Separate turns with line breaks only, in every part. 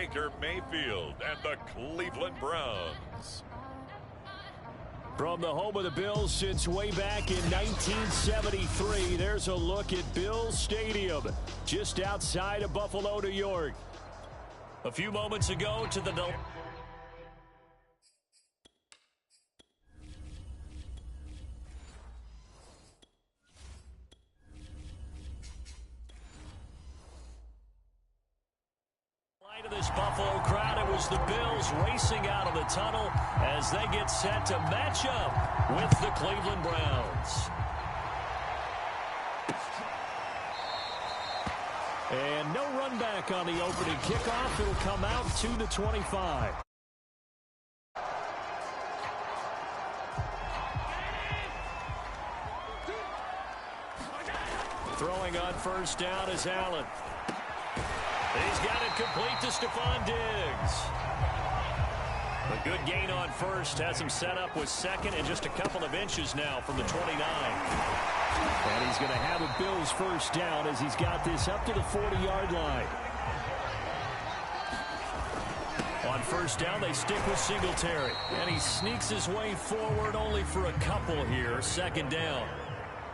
Baker Mayfield and the Cleveland Browns.
From the home of the Bills since way back in 1973, there's a look at Bills Stadium, just outside of Buffalo, New York. A few moments ago to the of this Buffalo crowd, it was the Bills racing out of the tunnel as they get set to match up with the Cleveland Browns. And no run back on the opening kickoff. It'll come out to the 25. Throwing on first down is Allen. He's got it complete to Stephon Diggs. A good gain on first. Has him set up with second and just a couple of inches now from the 29. And he's going to have a Bills first down as he's got this up to the 40-yard line. On first down, they stick with Singletary. And he sneaks his way forward only for a couple here. Second down.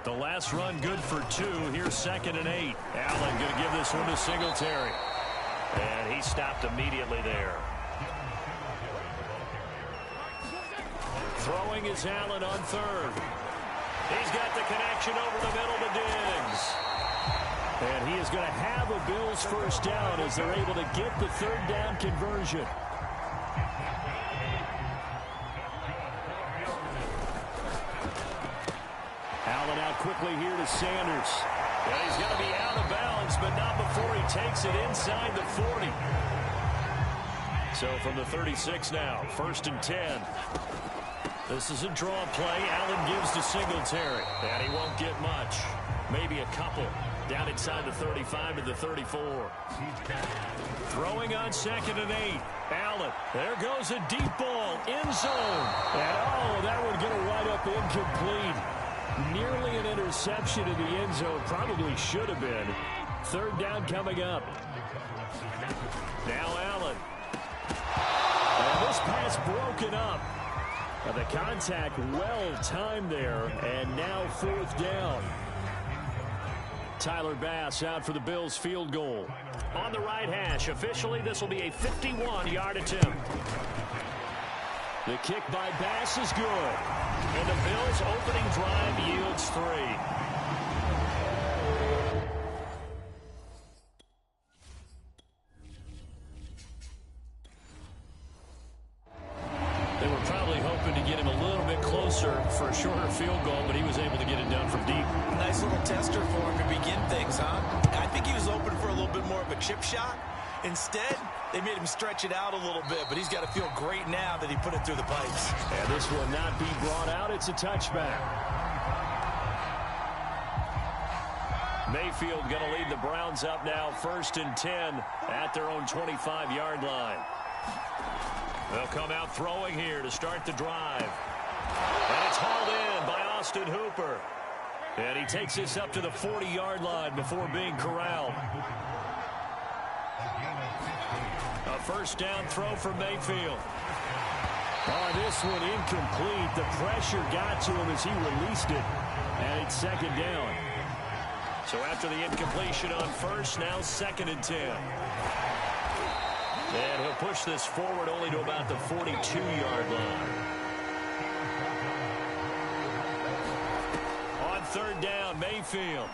The last run good for 2. Here's 2nd and 8. Allen going to give this one to Singletary. And he stopped immediately there. Throwing is Allen on third. He's got the connection over the middle to Diggs. And he is going to have a Bills first down as they're able to get the third down conversion. Allen out quickly here to Sanders. And he's going to be out of bounds, but not before he takes it inside the 40. So from the 36 now, 1st and 10. This is a draw play. Allen gives to Singletary. And he won't get much. Maybe a couple. Down inside the 35 to the 34. Throwing on 2nd and 8. Allen. There goes a deep ball. End zone. And oh, that one going to wind up incomplete. Nearly an interception in the end zone. Probably should have been. Third down coming up. Now Allen. And this pass broken up. The contact well timed there. And now 4th down. Tyler Bass out for the Bills field goal. On the right hash. Officially, this will be a 51-yard attempt. The kick by Bass is good. And the Bills' opening drive yields 3. They were probably hoping to get him a little bit closer for a shorter field goal, but he was able to get it done from deep.
Nice little tester for him to begin things, huh? I think he was open for a little bit more of a chip shot. Instead, they made him stretch it out a little bit, but he's got to feel great now that he put it through the pipes.
And this will not be brought out. It's a touchback. Mayfield going to lead the Browns up now, 1st and 10 at their own 25-yard line. They'll come out throwing here to start the drive. And it's hauled in by Austin Hooper. And he takes this up to the 40-yard line before being corralled. A first down throw for Mayfield. Oh, this one incomplete. The pressure got to him as he released it. And it's 2nd down. So after the incompletion on first, now 2nd and 10. And he'll push this forward only to about the 42-yard line. On 3rd down, Mayfield.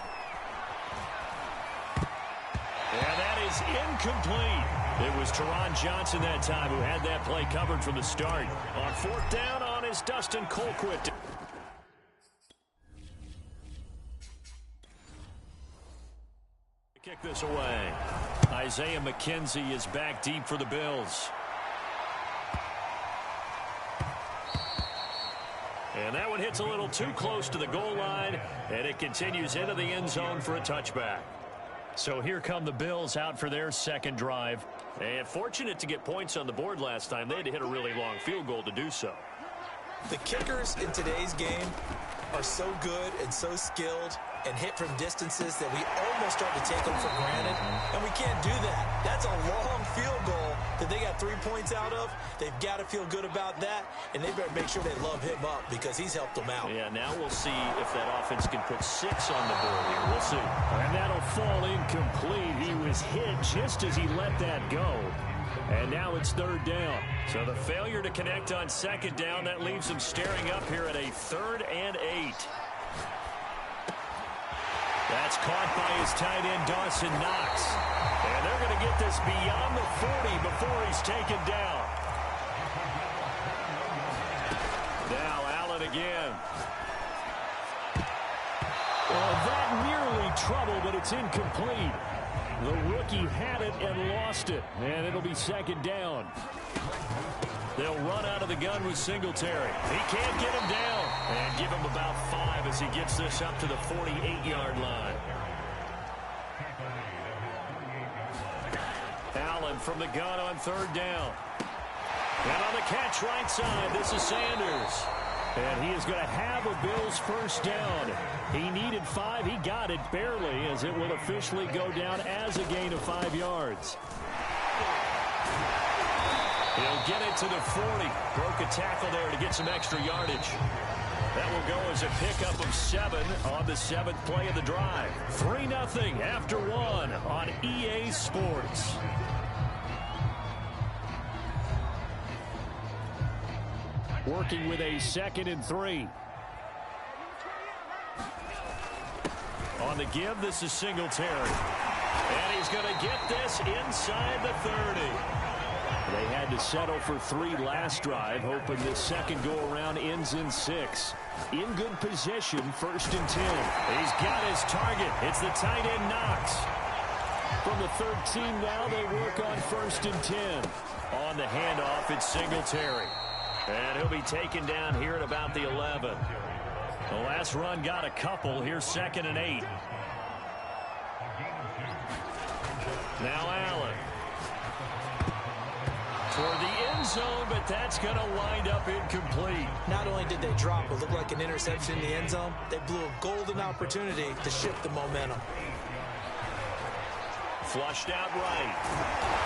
And that is incomplete. It was Teron Johnson that time who had that play covered from the start. On 4th down on is Dustin Colquitt. Kick this away. Isaiah McKenzie is back deep for the Bills. And that one hits a little too close to the goal line, and it continues into the end zone for a touchback. So here come the Bills out for their 2nd drive. And fortunate to get points on the board last time. They had to hit a really long field goal to do so.
The kickers in today's game are so good and so skilled and hit from distances that we almost start to take them for granted, and we can't do that. That's a long field goal they got 3 points out of, they've got to feel good about that, and they better make sure they love him up because he's helped them out.
Yeah, now we'll see if that offense can put 6 on the board here. We'll see. And that'll fall incomplete. He was hit just as he let that go. And now it's 3rd down. So the failure to connect on 2nd down, that leaves him staring up here at a 3rd and 8. That's caught by his tight end, Dawson Knox. And they're going to get this beyond the 40 before he's taken down. Now Allen again. Well, that nearly trouble, but it's incomplete. The rookie had it and lost it. And it'll be 2nd down. They'll run out of the gun with Singletary. He can't get him down. And give him about 5 as he gets this up to the 48-yard line. Allen from the gun on 3rd down. And on the catch right side, this is Sanders. And he is going to have a Bills 1st down. He needed 5. He got it barely as it will officially go down as a gain of 5 yards. He'll get it to the 40. Broke a tackle there to get some extra yardage. That will go as a pickup of 7 on the 7th play of the drive. 3-0 after 1 on EA Sports. Working with a 2nd and 3. On the give, this is Singletary. And he's going to get this inside the 30. They had to settle for 3 last drive, hoping this second go-around ends in 6. In good position, 1st and 10. He's got his target. It's the tight end, Knox. From the 13 now, they work on 1st and 10. On the handoff, it's Singletary. And he'll be taken down here at about the 11. The last run got a couple. Here's 2nd and 8. Now Allen. Toward the end zone, but that's going to wind up incomplete.
Not only did they drop what looked like an interception in the end zone, they blew a golden opportunity to shift the momentum.
Flushed out right.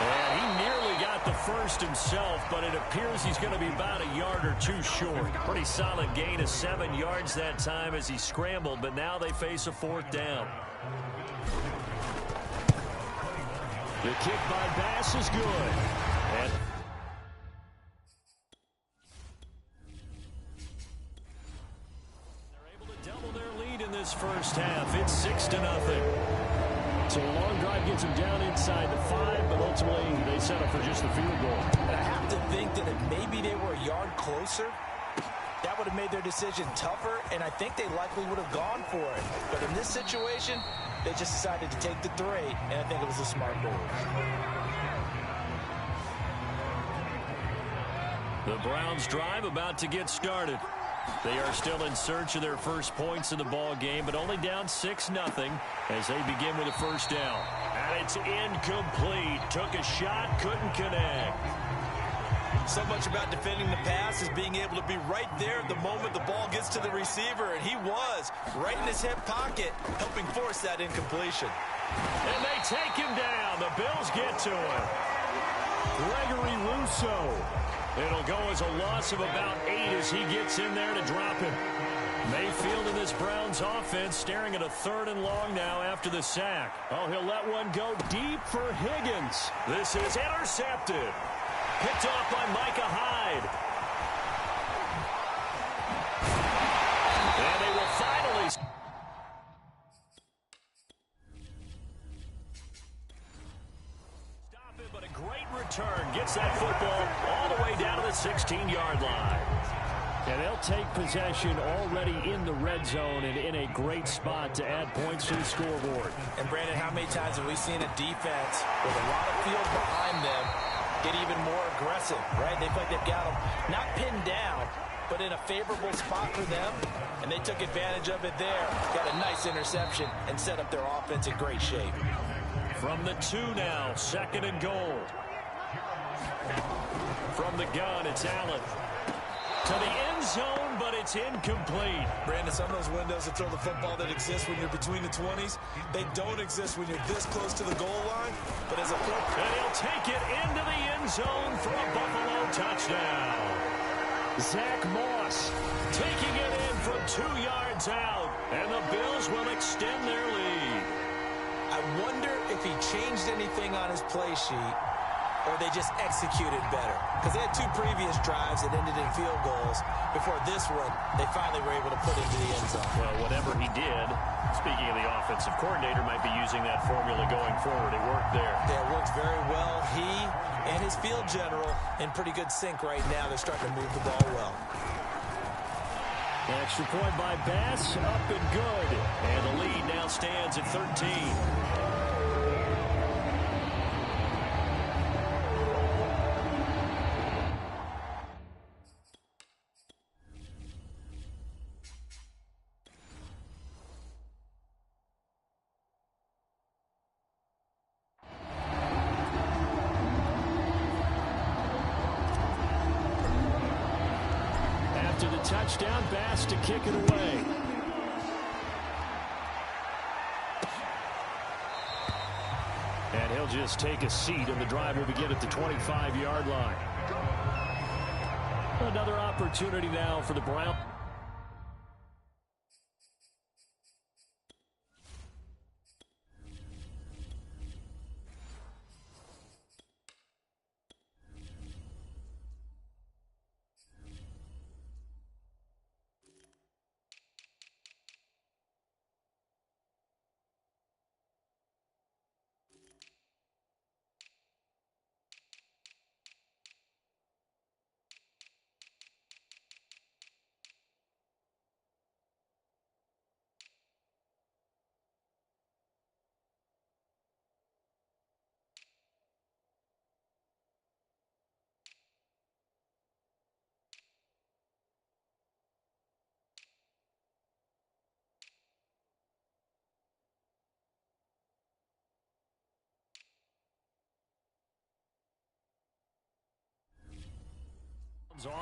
And he nearly got the 1st himself, but it appears he's going to be about a yard or 2 short. Pretty solid gain of 7 yards that time as he scrambled, but now they face a 4th down. The kick by Bass is good. And they're able to double their lead in this 1st half. It's 6-0. So a long drive gets them down inside the 5, but ultimately they settle for just the field goal.
And I have to think that if maybe they were a yard closer, that would have made their decision tougher, and I think they likely would have gone for it. But in this situation, they just decided to take the 3, and I think it was a smart move.
The Browns drive about to get started. They are still in search of their first points in the ball game, but only down 6-0 as they begin with a 1st down. And it's incomplete. Took a shot, couldn't connect.
So much about defending the pass is being able to be right there at the moment the ball gets to the receiver, and he was right in his hip pocket, helping force that incompletion.
And they take him down. The Bills get to him. Gregory Rousseau. It'll go as a loss of about 8 as he gets in there to drop him. Mayfield in this Browns offense staring at a 3rd and long now after the sack. Oh, he'll let one go deep for Higgins. This is intercepted. Picked off by Micah Hyde. And they will finally stop it, but a great return. Gets that football all the way down to the 16-yard line. And they'll take possession already in the red zone and in a great spot to add points to the scoreboard.
And, Brandon, how many times have we seen a defense with a lot of field behind them get even more aggressive, right? They feel like they've got them not pinned down, but in a favorable spot for them, and they took advantage of it there. Got a nice interception and set up their offense in great shape.
From the 2 now, 2nd and goal. From the gun, it's Allen. To the end zone, but it's incomplete.
Brandon, some of those windows to throw the football that exist when you're between the 20s, they don't exist when you're this close to the goal line. But as a
and he'll take it into the end zone for a Buffalo touchdown. Zach Moss taking it in from 2 yards out, and the Bills will extend their lead.
I wonder if he changed anything on his play sheet, or they just executed better. Because they had 2 previous drives that ended in field goals. Before this one, they finally were able to put into the end zone.
Well, whatever he did, speaking of the offensive coordinator, might be using that formula going forward. It worked there.
Yeah, it worked very well. He and his field general in pretty good sync right now. They're starting to move the ball well.
Extra point by Bass, up and good. And the lead now stands at 13. Touchdown, Bass to kick it away. And he'll just take a seat, and the drive will begin at the 25-yard line. Another opportunity now for the Browns.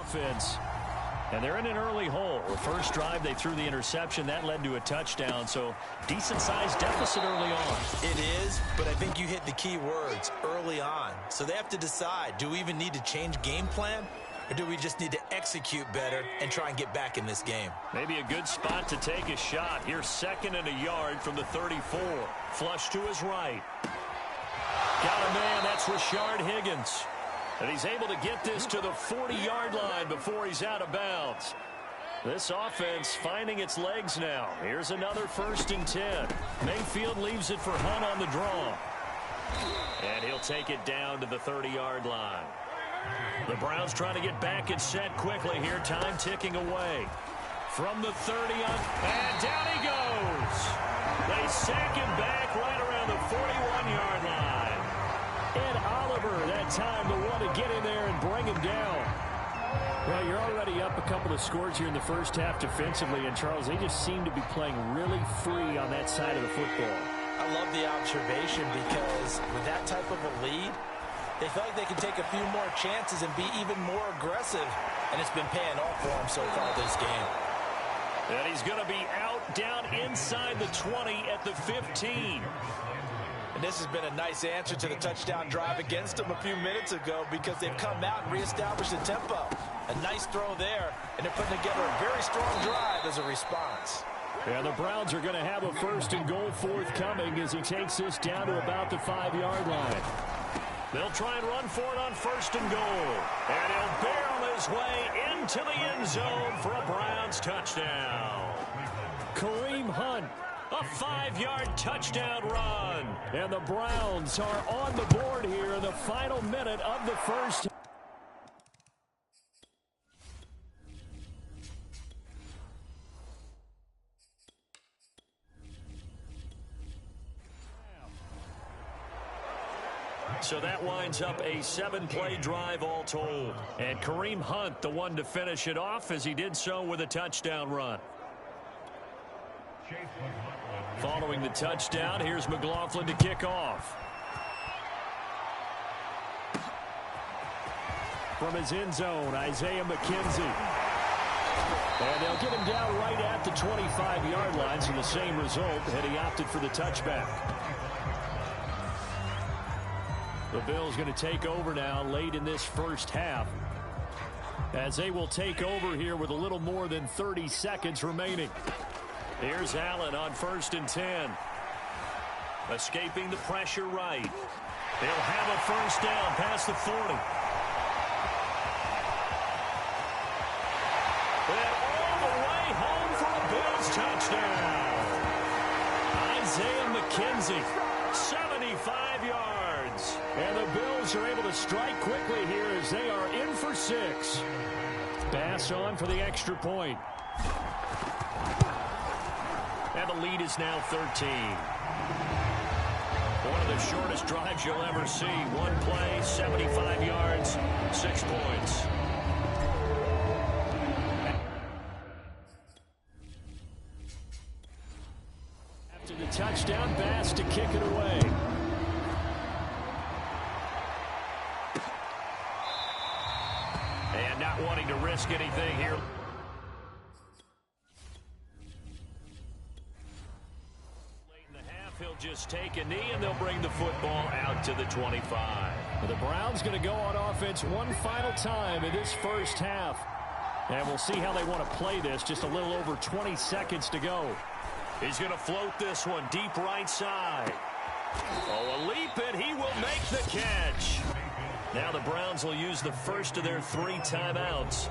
Offense, and they're in an early hole. The first drive they threw the interception that led to a touchdown, so decent sized deficit early on.
It is, but I think you hit the key words, early on. So they have to decide, do we even need to change game plan, or do we just need to execute better and try and get back in this game?
Maybe a good spot to take a shot. Here's 2nd and a yard from the 34. Flush to his right. Got a man, that's Rashard Higgins. And he's able to get this to the 40-yard line before he's out of bounds. This offense finding its legs now. Here's another 1st and 10. Mayfield leaves it for Hunt on the draw. And he'll take it down to the 30-yard line. The Browns trying to get back and set quickly here. Time ticking away. From the 30 on, and down he goes. They sack him back right around the 41-yard line. And Oliver, that time, the one to get in there and bring him down. Well, you're already up a couple of scores here in the first half defensively, and Charles, they just seem to be playing really free on that side of the football.
I love the observation because with that type of a lead, they feel like they can take a few more chances and be even more aggressive, and it's been paying off for them so far this game.
And he's going to be out down inside the 20 at the 15.
And this has been a nice answer to the touchdown drive against them a few minutes ago because they've come out and reestablished the tempo. A nice throw there, and they're putting together a very strong drive as a response.
Yeah, the Browns are going to have a 1st and goal forthcoming as he takes this down to about the 5-yard line. They'll try and run for it on 1st and goal. And he'll barrel his way into the end zone for a Browns touchdown. Kareem Hunt. A 5-yard touchdown run. And the Browns are on the board here in the final minute of the first. So that winds up a 7-play drive all told. And Kareem Hunt, the one to finish it off as he did so with a touchdown run. Following the touchdown, here's McLaughlin to kick off. From his end zone, Isaiah McKenzie. And they'll get him down right at the 25-yard line, so the same result, and he opted for the touchback. The Bills going to take over now late in this first half, as they will take over here with a little more than 30 seconds remaining. Here's Allen on 1st and 10. Escaping the pressure right. They'll have a first down past the 40. And all the way home for a Bills touchdown. Isaiah McKenzie, 75 yards. And the Bills are able to strike quickly here as they are in for 6. Bass on for the extra point. And the lead is now 13. One of the shortest drives you'll ever see. One play, 75 yards, 6 points. After the touchdown, Bass to kick it away. And not wanting to risk anything here. He'll just take a knee, and they'll bring the football out to the 25. The Browns going to go on offense one final time in this first half. And we'll see how they want to play this. Just a little over 20 seconds to go. He's going to float this one deep right side. Oh, a leap, and he will make the catch. Now the Browns will use the first of their 3 timeouts,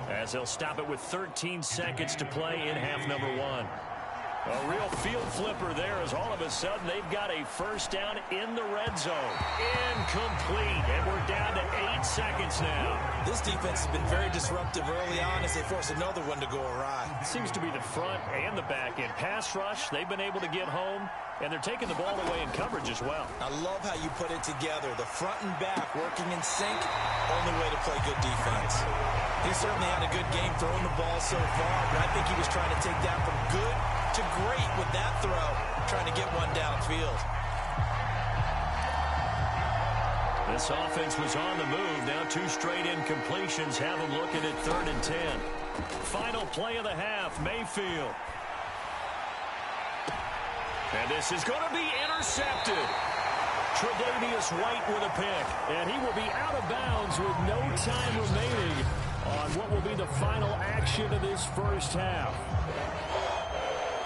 as they'll stop it with 13 seconds to play in half number 1. A real field flipper there, as all of a sudden they've got a first down in the red zone. Incomplete, and we're down to 8 seconds now.
This defense has been very disruptive early on as they force another one to go awry.
It seems to be the front and the back end. Pass rush, they've been able to get home, and they're taking the ball away in coverage as well.
I love how you put it together. The front and back working in sync, only way to play good defense. He certainly had a good game throwing the ball so far, but I think he was trying to take that from good to great with that throw, trying to get one downfield.
This offense was on the move. Now 2 straight incompletions have them looking at 3rd and 10. Final play of the half, Mayfield. And this is going to be intercepted. Tre'Davious White with a pick. And he will be out of bounds with no time remaining on what will be the final action of this first half.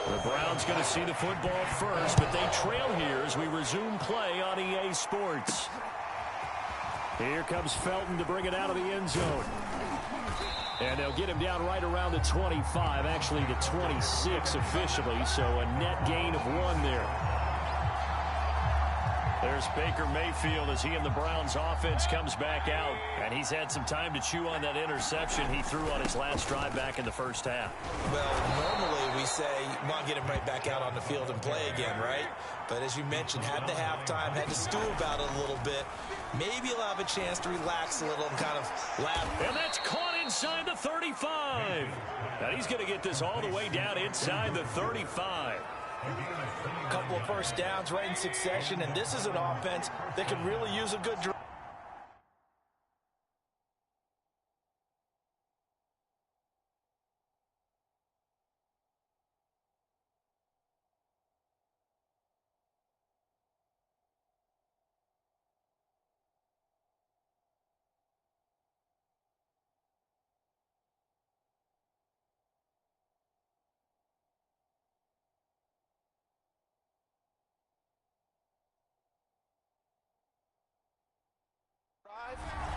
The Browns going to see the football first, but they trail here as we resume play on EA Sports. Here comes Felton to bring it out of the end zone. And they'll get him down right around the 25, actually the 26 officially, so a net gain of 1 there. There's Baker Mayfield as he and the Browns offense comes back out. And he's had some time to chew on that interception he threw on his last drive back in the first half.
Well, normally we say, well, get him right back out on the field and play again, right? But as you mentioned, had the halftime, had to stew about it a little bit. Maybe he'll have a chance to relax a little and kind of laugh.
And that's caught inside the 35. Now he's going to get this all the way down inside the 35.
A couple of first downs right in succession, and this is an offense that could really use a good drive.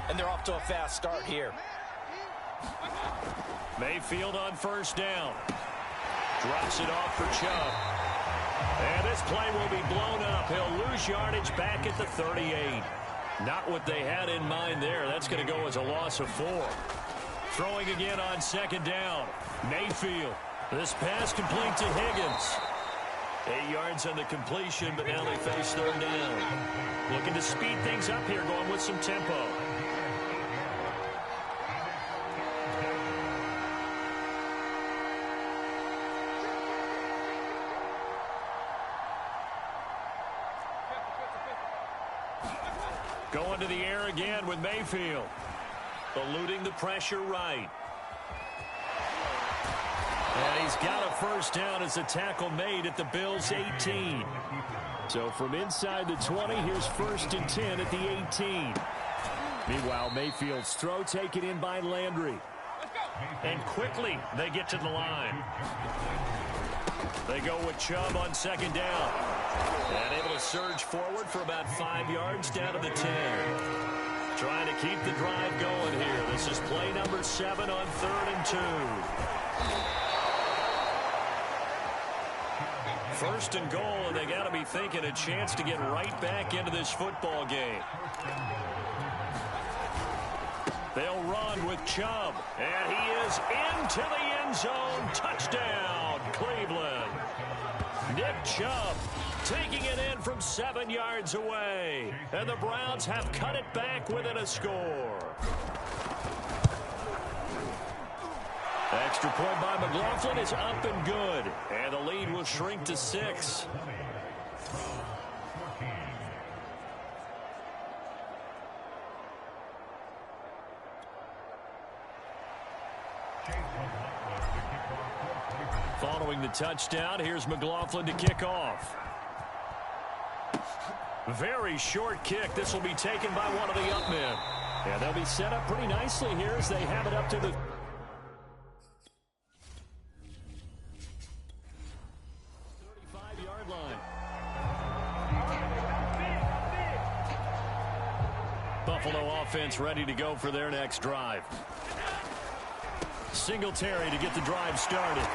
And they're off to a fast start here.
Mayfield on first down. Drops it off for Chubb. And this play will be blown up. He'll lose yardage back at the 38. Not what they had in mind there. That's going to go as a loss of 4. Throwing again on 2nd down. Mayfield. This pass complete to Higgins. 8 yards on the completion, but now they face 3rd down. Looking to speed things up here, going with some tempo. Going to the air again with Mayfield. Eluding the pressure right. And he's got a first down as a tackle made at the Bills' 18. So from inside the 20, here's 1st and 10 at the 18. Meanwhile, Mayfield's throw taken in by Landry. And quickly they get to the line. They go with Chubb on 2nd down. And able to surge forward for about 5 yards down to the 10. Trying to keep the drive going here. This is play number 7 on 3rd and 2. 1st and goal, and they got to be thinking a chance to get right back into this football game. They'll run with Chubb, and he is into the end zone. Touchdown, Cleveland. Nick Chubb taking it in from 7 yards away, and the Browns have cut it back within a score. Extra point by McLaughlin is up and good, and the lead will shrink to 6. Following the touchdown, here's McLaughlin to kick off. Very short kick. This will be taken by one of the up men. Yeah, they'll be set up pretty nicely here as they have it up to the 35-yard line. Buffalo offense ready to go for their next drive. Singletary to get the drive started.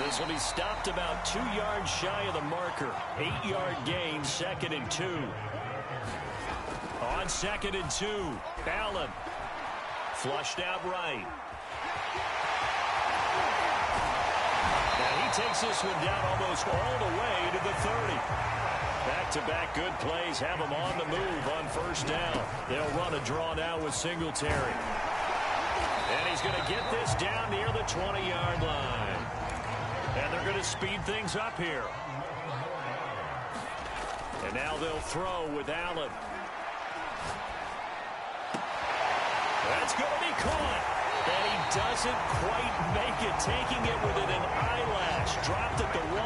This will be stopped about 2 yards shy of the marker. 8-yard gain, 2nd and 2. On 2nd and 2, Allen. Flushed out right. And he takes this one down almost all the way to the 30. Back-to-back good plays have him on the move on 1st down. They'll run a draw now with Singletary. And he's going to get this down near the 20-yard line. And they're going to speed things up here. And now they'll throw with Allen. That's going to be caught. And he doesn't quite make it, taking it within an eyelash. Dropped at the 1.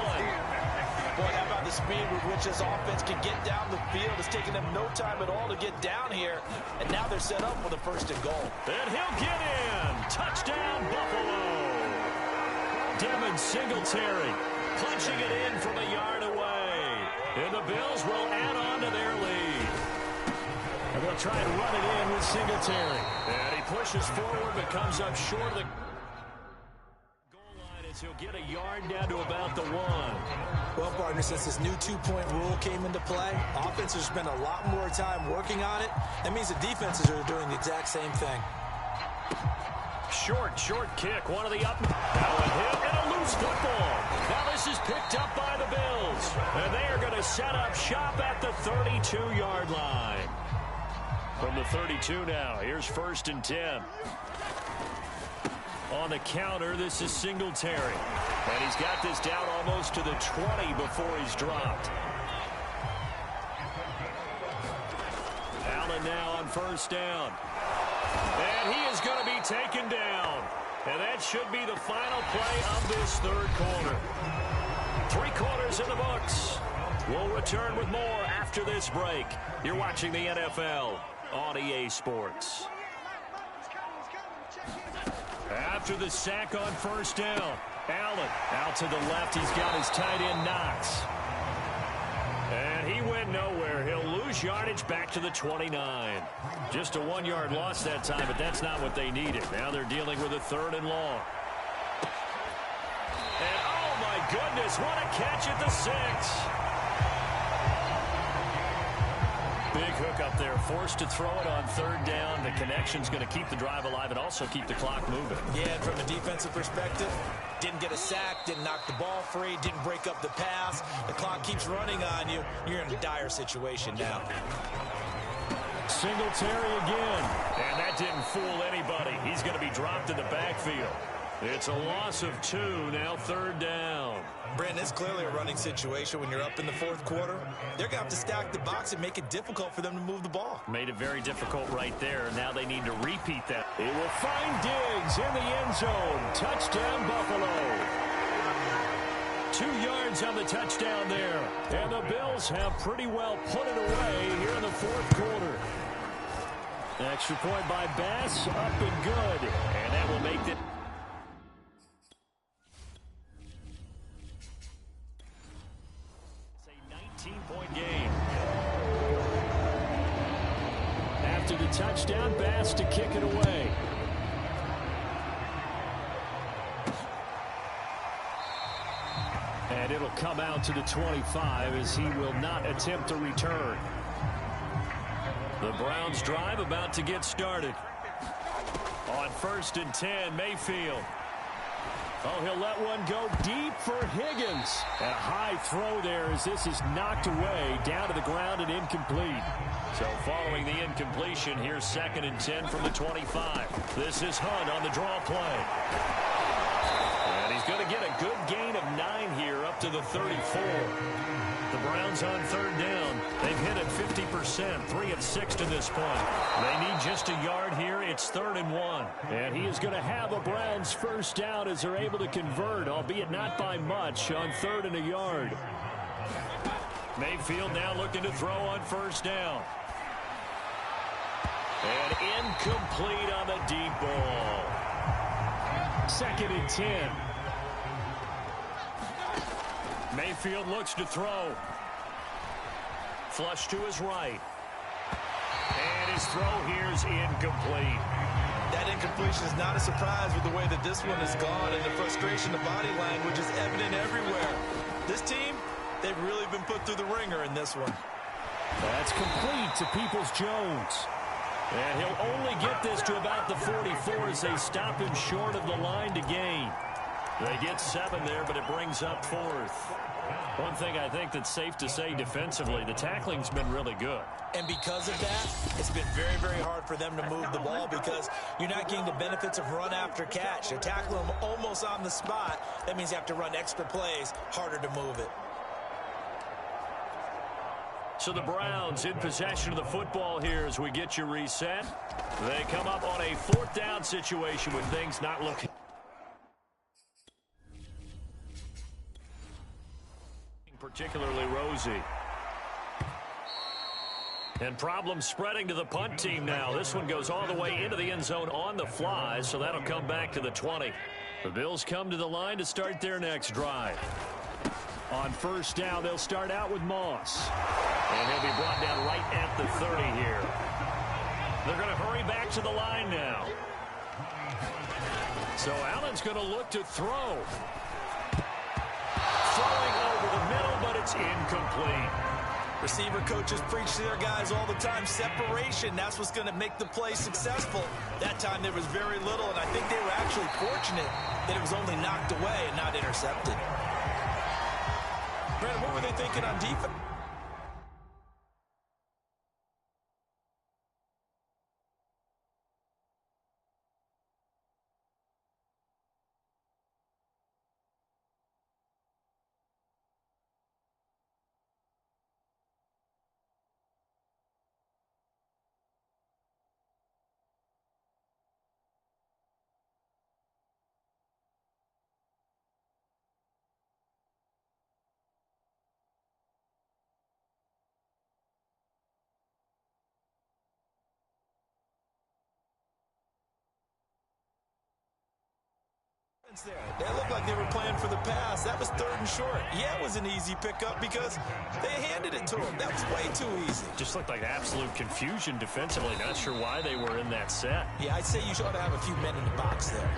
Boy, how about the speed with which this offense can get down the field? It's taking them no time at all to get down here. And now they're set up for the 1st and goal.
And he'll get in. Touchdown, Buffalo. Devin Singletary punching it in from a yard away. And the Bills will add on to their lead. And they'll try to run it in with Singletary. And he pushes forward but comes up short of the goal line as he'll get a yard down to about the 1.
Well, partner, since this new 2-point rule came into play, offenses spend a lot more time working on it. That means the defenses are doing the exact same thing.
Short kick. One of the up. Now a hit and a loose football. Now this is picked up by the Bills. And they are going to set up shop at the 32-yard line. From the 32 now, here's 1st and 10. On the counter, this is Singletary. And he's got this down almost to the 20 before he's dropped. Allen now on 1st down. And he is going to be taken down. And that should be the final play of this 3rd quarter. 3 quarters in the books. We'll return with more after this break. You're watching the NFL on EA Sports. After the sack on 1st down, Allen out to the left. He's got his tight end Knox. And he went nowhere. He'll lose yardage back to the 29. Just a 1-yard loss that time, but that's not what they needed. Now they're dealing with a 3rd and long. And oh my goodness, what a catch at the 6. Big hook up there, forced to throw it on 3rd down. The connection's going to keep the drive alive and also keep the clock moving.
Yeah, and from a defensive perspective, didn't get a sack, didn't knock the ball free, didn't break up the pass. The clock keeps running on you. You're in a dire situation now.
Singletary again. And that didn't fool anybody. He's going to be dropped in the backfield. It's a loss of 2, now 3rd down.
Brandon, it's clearly a running situation when you're up in the 4th quarter. They're going to have to stack the box and make it difficult for them to move the ball.
Made it very difficult right there. Now they need to repeat that. He will find Diggs in the end zone. Touchdown, Buffalo. 2 yards on the touchdown there. And the Bills have pretty well put it away here in the 4th quarter. Extra point by Bass, up and good. And that will make it. It's a 19-point game. After the touchdown, Bass to kick it away. And it'll come out to the 25 as he will not attempt to return. The Browns drive about to get started. On 1st and 10, Mayfield. Oh, he'll let one go deep for Higgins. And a high throw there as this is knocked away down to the ground and incomplete. So following the incompletion, here's 2nd and 10 from the 25. This is Hunt on the draw play. And he's going to get a good gain of 9 here up to the 34. The Browns on 3rd down. They've hit it 50%, 3 of 6 to this point. They need just a yard here. It's 3rd and 1. And he is going to have a Browns first down as they're able to convert, albeit not by much, on 3rd and a yard. Mayfield now looking to throw on 1st down. And incomplete on the deep ball. 2nd and 10. Mayfield looks to throw. Flush to his right. And his throw here is incomplete.
That incompletion is not a surprise with the way that this one has gone, and the frustration, the body language is evident everywhere. This team, they've really been put through the ringer in this one.
That's complete to Peoples-Jones. And he'll only get this to about the 44 as they stop him short of the line to gain. They get 7 there, but it brings up 4th. One thing I think that's safe to say defensively, the tackling's been really good.
And because of that, it's been very, very hard for them to move the ball because you're not getting the benefits of run after catch. You're tackling them almost on the spot. That means you have to run extra plays, harder to move it.
So the Browns in possession of the football here as we get you reset. They come up on a 4th down situation with things not looking. Particularly rosy. And problems spreading to the punt team now. This one goes all the way into the end zone on the fly, so that'll come back to the 20. The Bills come to the line to start their next drive. On 1st down, they'll start out with Moss. And he'll be brought down right at the 30 here. They're going to hurry back to the line now. So Allen's going to look to throw. Throwing over the middle, but it's incomplete.
Receiver coaches preach to their guys all the time. Separation, that's what's going to make the play successful. That time there was very little, and I think they were actually fortunate that it was only knocked away and not intercepted. Brandon, what were they thinking on defense? There. They looked like they were playing for the pass. That was 3rd and short. Yeah, it was an easy pickup because they handed it to him. That was way too easy.
Just looked like absolute confusion defensively. Not sure why they were in that set.
Yeah, I'd say you ought to have a few men in the box there.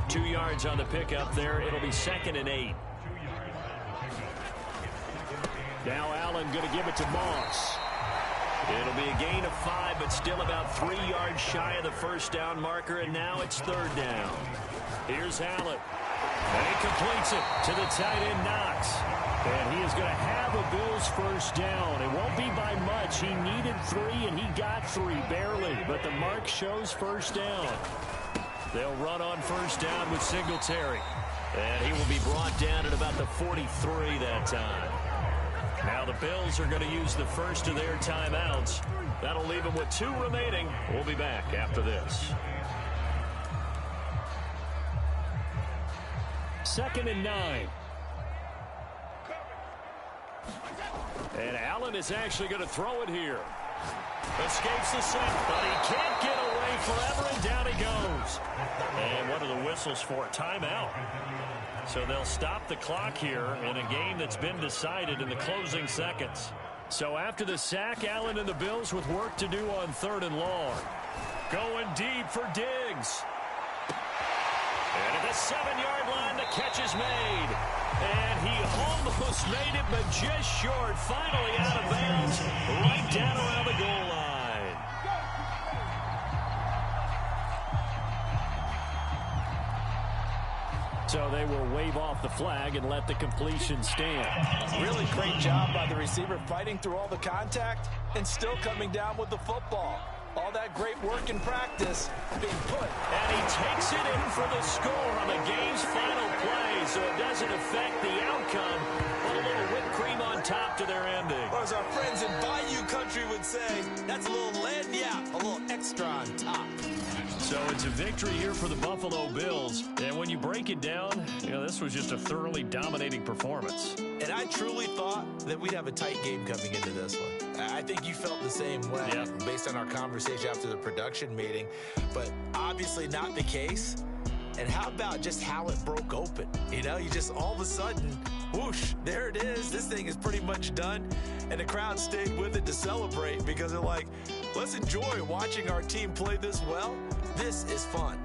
2 yards on the pickup there. It'll be 2nd and 8. Now Allen going to give it to Moss. It'll be a gain of 5, but still about 3 yards shy of the 1st down marker, and now it's 3rd down. Here's Allen. And he completes it to the tight end, Knox. And he is going to have a Bills first down. It won't be by much. He needed 3, and he got 3, barely. But the mark shows 1st down. They'll run on 1st down with Singletary. And he will be brought down at about the 43 that time. Now the Bills are going to use the first of their timeouts. That'll leave them with 2 remaining. We'll be back after this. 2nd and 9. And Allen is actually going to throw it here. Escapes the sack, but he can't get away forever, and down he goes. And what are the whistles for? Timeout. So they'll stop the clock here in a game that's been decided in the closing seconds. So after the sack, Allen and the Bills with work to do on 3rd and long. Going deep for Diggs. And at the 7-yard line, the catch is made. And he almost made it, but just short. Finally out of bounds, right down around the goal line. So they will wave off the flag and let the completion stand.
Really great job by the receiver fighting through all the contact and still coming down with the football. All that great work in practice being put.
And he takes it in for the score on the game's final play, so it doesn't affect the outcome. Put a little whipped cream on top to their ending.
Or as our friends in Bayou Country would say, that's a little lagniappe, a little extra on top.
So it's a victory here for the Buffalo Bills. And when you break it down, this was just a thoroughly dominating performance.
And I truly thought that we'd have a tight game coming into this one. I think you felt the same way based on our conversation after the production meeting. But obviously not the case. And how about just how it broke open? You just all of a sudden, whoosh, there it is. This thing is pretty much done. And the crowd stayed with it to celebrate because they're like, let's enjoy watching our team play this well. This is fun.